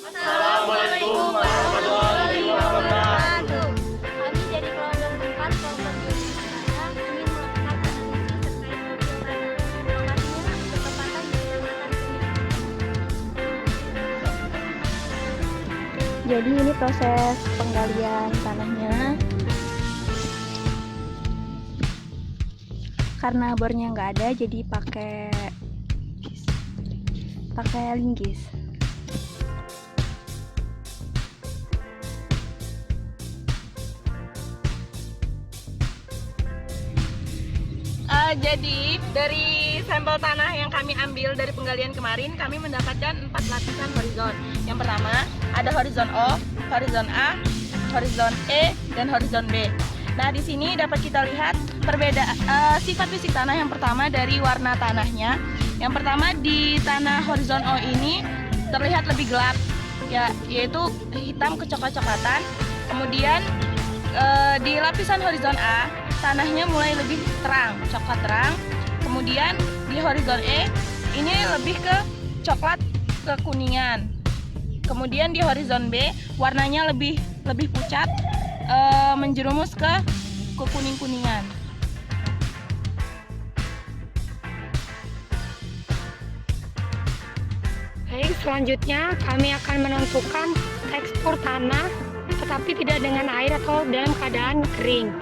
Assalamualaikum warahmatullahi wabarakatuh. Kami dari kelompok 4 kelompok biologi Tanah ingin melakukan analisis terkait profil tanah. Lokasinya bertepatan di Kecamatan Kuningan. Jadi ini proses penggalian tanahnya. Karena bornya nggak ada, jadi pakai linggis. Jadi dari sampel tanah yang kami ambil dari penggalian kemarin, kami mendapatkan 4 lapisan horizon. Yang pertama ada horizon O, horizon A, horizon E, dan horizon B. Nah, di sini dapat kita lihat perbedaan sifat fisik tanah. Yang pertama dari warna tanahnya. Yang pertama di tanah horizon O ini terlihat lebih gelap, ya, yaitu hitam kecoklat-coklatan. Kemudian di lapisan horizon A tanahnya mulai lebih terang, coklat terang. Kemudian di horizon E ini lebih ke coklat kekuningan. Kemudian di horizon B warnanya lebih pucat, menjerumus ke kuning-kuningan. Baik, selanjutnya kami akan menentukan tekstur tanah, tetapi tidak dengan air atau dalam keadaan kering.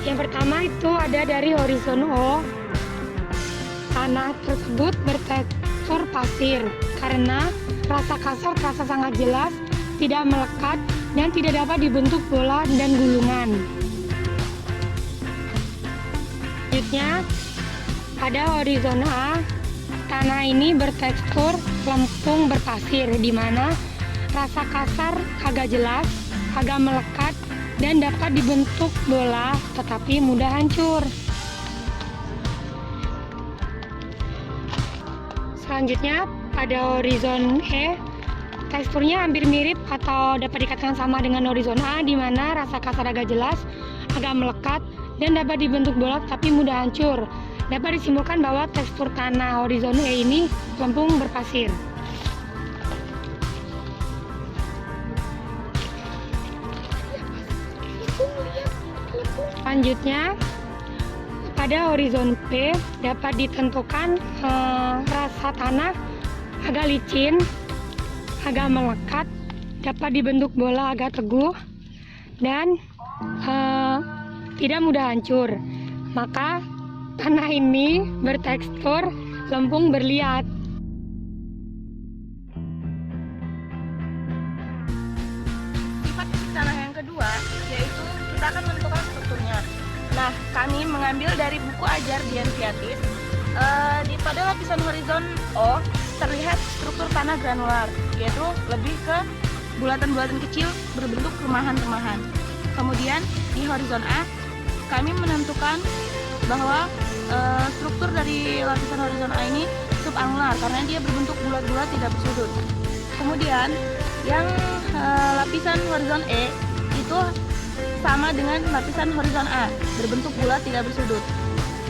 Yang pertama itu ada dari horizon O. Tanah tersebut bertekstur pasir karena rasa kasar terasa sangat jelas, tidak melekat, dan tidak dapat dibentuk bola dan gulungan. Selanjutnya pada horizon A, tanah ini bertekstur lempung berpasir, di mana rasa kasar agak jelas, agak melekat, dan dapat dibentuk bola tetapi mudah hancur. Selanjutnya pada horizon E, teksturnya hampir mirip atau dapat dikatakan sama dengan horizon A, di mana rasa kasar agak jelas, agak melekat, dan dapat dibentuk bola tapi mudah hancur. Dapat disimpulkan bahwa tekstur tanah horizon E ini lempung berpasir. Selanjutnya pada horizon P dapat ditentukan rasa tanah agak licin, agak melekat, dapat dibentuk bola agak teguh, dan tidak mudah hancur. Maka tanah ini bertekstur lempung berliat. Sifat fisik tanah yang kedua yaitu kita akan menentukan strukturnya. Nah, kami mengambil dari buku ajar Dian Fiatis. Pada lapisan horizon O terlihat struktur tanah granular, yaitu lebih ke bulatan-bulatan kecil berbentuk remahan-remahan. Kemudian di horizon A kami menentukan bahwa struktur dari lapisan horizon A ini subangular karena dia berbentuk bulat-bulat tidak bersudut. Kemudian yang lapisan horizon E itu sama dengan lapisan horizon A, berbentuk bulat tidak bersudut.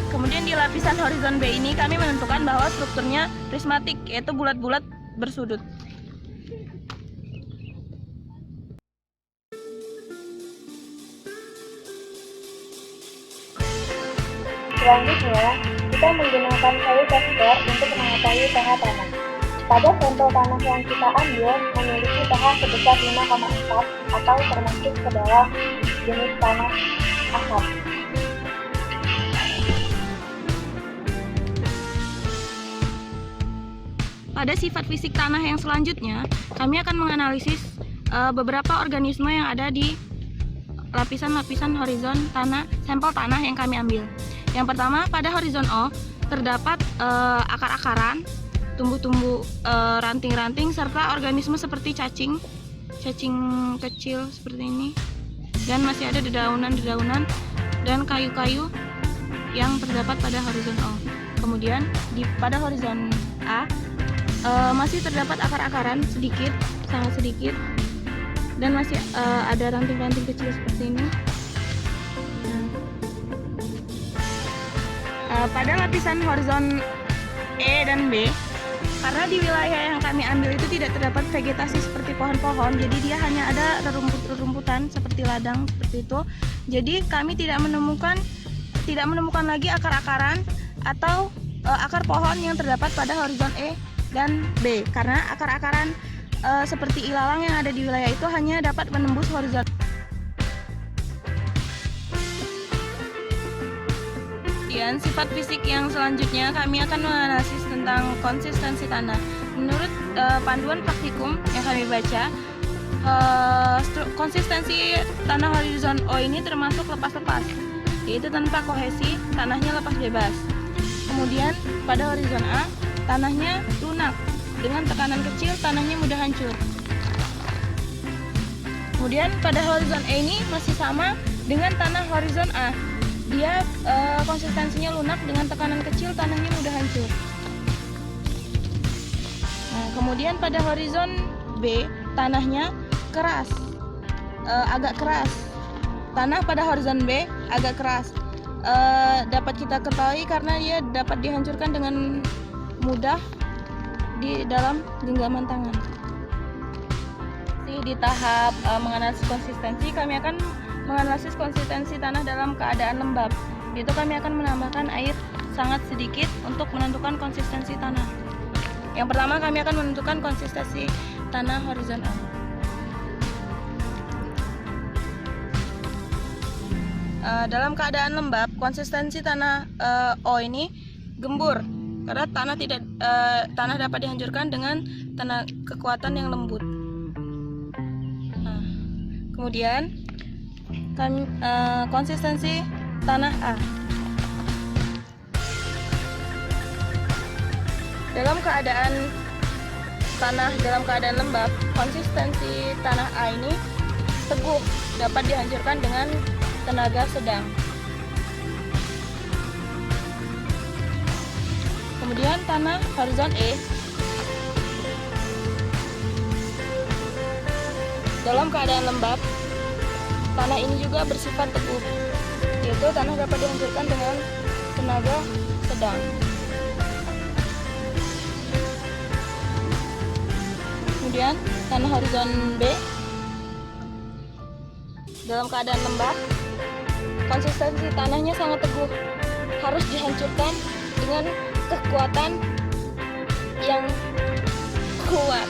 Kemudian di lapisan horizon B ini kami menentukan bahwa strukturnya prismatik, yaitu bulat-bulat bersudut. Selanjutnya, kita menggunakan kayu tester untuk mengetahui pH tanah. Pada sampel tanah yang kita ambil memiliki pH sebesar 5,4 atau termasuk ke dalam jenis tanah asam. Pada sifat fisik tanah yang selanjutnya, kami akan menganalisis beberapa organisme yang ada di lapisan-lapisan horizon tanah, sampel tanah yang kami ambil. Yang pertama, pada horizon O terdapat akar-akaran, tumbuh-tumbuh, ranting-ranting, serta organisme seperti cacing kecil seperti ini, dan masih ada dedaunan-dedaunan dan kayu-kayu yang terdapat pada horizon O. Kemudian pada horizon A masih terdapat akar-akaran sedikit, sangat sedikit, dan masih ada ranting-ranting kecil seperti ini. Pada lapisan horizon E dan B Karena di wilayah yang kami ambil itu tidak terdapat vegetasi seperti pohon-pohon, jadi dia hanya ada rerumputan seperti ladang seperti itu. Jadi kami tidak menemukan lagi akar-akaran atau akar pohon yang terdapat pada horizon E dan B, karena akar-akaran seperti ilalang yang ada di wilayah itu hanya dapat menembus horizon. Kemudian sifat fisik yang selanjutnya kami akan menganalisis tentang konsistensi tanah. Menurut panduan praktikum yang kami baca, konsistensi tanah horizon O ini termasuk lepas-lepas, yaitu tanpa kohesi, tanahnya lepas bebas. Kemudian pada horizon A, tanahnya lunak, dengan tekanan kecil tanahnya mudah hancur. Kemudian pada horizon E ini masih sama dengan tanah horizon A. Dia konsistensinya lunak, dengan tekanan kecil tanahnya mudah hancur. Nah, kemudian pada horizon B tanahnya keras, agak keras. Tanah pada horizon B agak keras. Dapat kita ketahui karena dia dapat dihancurkan dengan mudah di dalam genggaman tangan. Di tahap menganalisis konsistensi, kami akan menganalisis konsistensi tanah dalam keadaan lembab. Itu kami akan menambahkan air sangat sedikit untuk menentukan konsistensi tanah. Yang pertama kami akan menentukan konsistensi tanah horizon A. Dalam keadaan lembab, konsistensi tanah O ini gembur karena tanah dapat dihancurkan dengan kekuatan yang lembut. Nah, kemudian konsistensi tanah A. Dalam keadaan lembab, konsistensi tanah A ini teguh, dapat dihancurkan dengan tenaga sedang. Kemudian tanah horizon E. Dalam keadaan lembab, tanah ini juga bersifat teguh, yaitu tanah dapat dihancurkan dengan tenaga sedang. Kemudian tanah horizon B. Dalam keadaan lembab, konsistensi tanahnya sangat teguh, harus dihancurkan dengan kekuatan yang kuat.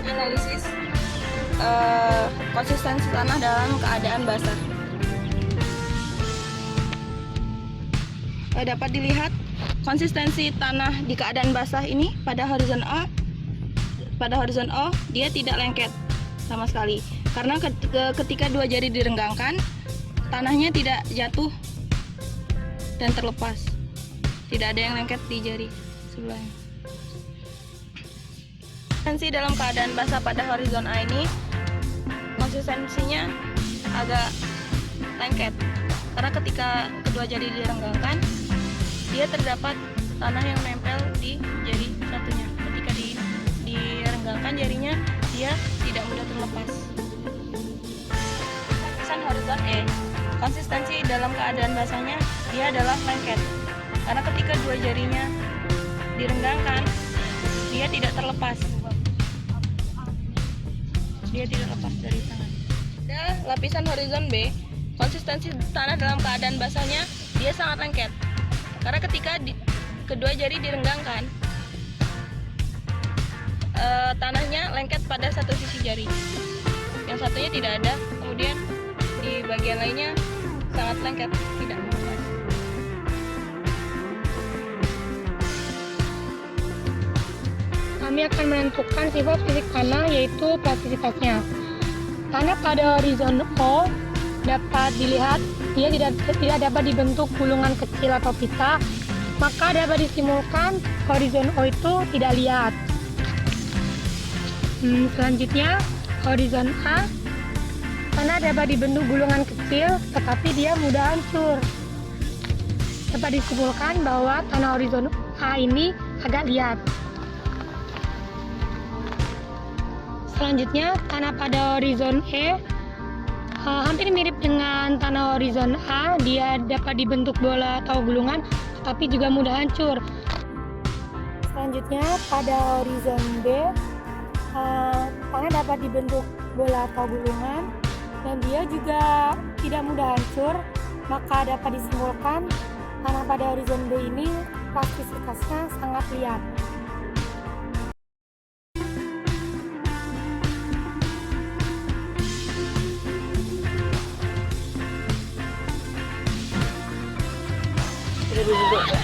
Analisis konsistensi tanah dalam keadaan basah. Dapat dilihat konsistensi tanah di keadaan basah ini pada horizon O dia tidak lengket sama sekali, karena ketika dua jari direnggangkan, tanahnya tidak jatuh dan terlepas, tidak ada yang lengket di jari sebelahnya. Konsistensi dalam keadaan basah pada horizon A ini konsistensinya agak lengket, karena ketika kedua jari direnggangkan, dia terdapat tanah yang menempel di jari satunya. Ketika direnggangkan jarinya, dia tidak mudah terlepas. Lapisan horizon E, konsistensi dalam keadaan basahnya dia adalah lengket, karena ketika dua jarinya direnggangkan, dia tidak terlepas. Dia tidak lepas dari tangan. Lapisan horizon B, konsistensi tanah dalam keadaan basahnya dia sangat lengket, karena ketika kedua jari direnggangkan, tanahnya lengket pada satu sisi jari, yang satunya tidak ada. Kemudian di bagian lainnya sangat lengket, tidak lepas. Kami akan menentukan sifat fisik tanah, yaitu plastisitasnya. Tanah pada horizon O dapat dilihat dia tidak dapat dibentuk gulungan kecil atau pita, maka dapat disimpulkan horizon O itu tidak liat. Selanjutnya horizon A, tanah dapat dibentuk gulungan kecil tetapi dia mudah hancur. Dapat disimpulkan bahwa tanah horizon A ini agak liat. Selanjutnya tanah pada horizon E hampir mirip dengan tanah horizon A, dia dapat dibentuk bola atau gulungan tetapi juga mudah hancur. Selanjutnya pada horizon B, tanah dapat dibentuk bola atau gulungan dan dia juga tidak mudah hancur, maka dapat disimpulkan tanah pada horizon B ini plastisitasnya sangat liat. Udah duduk.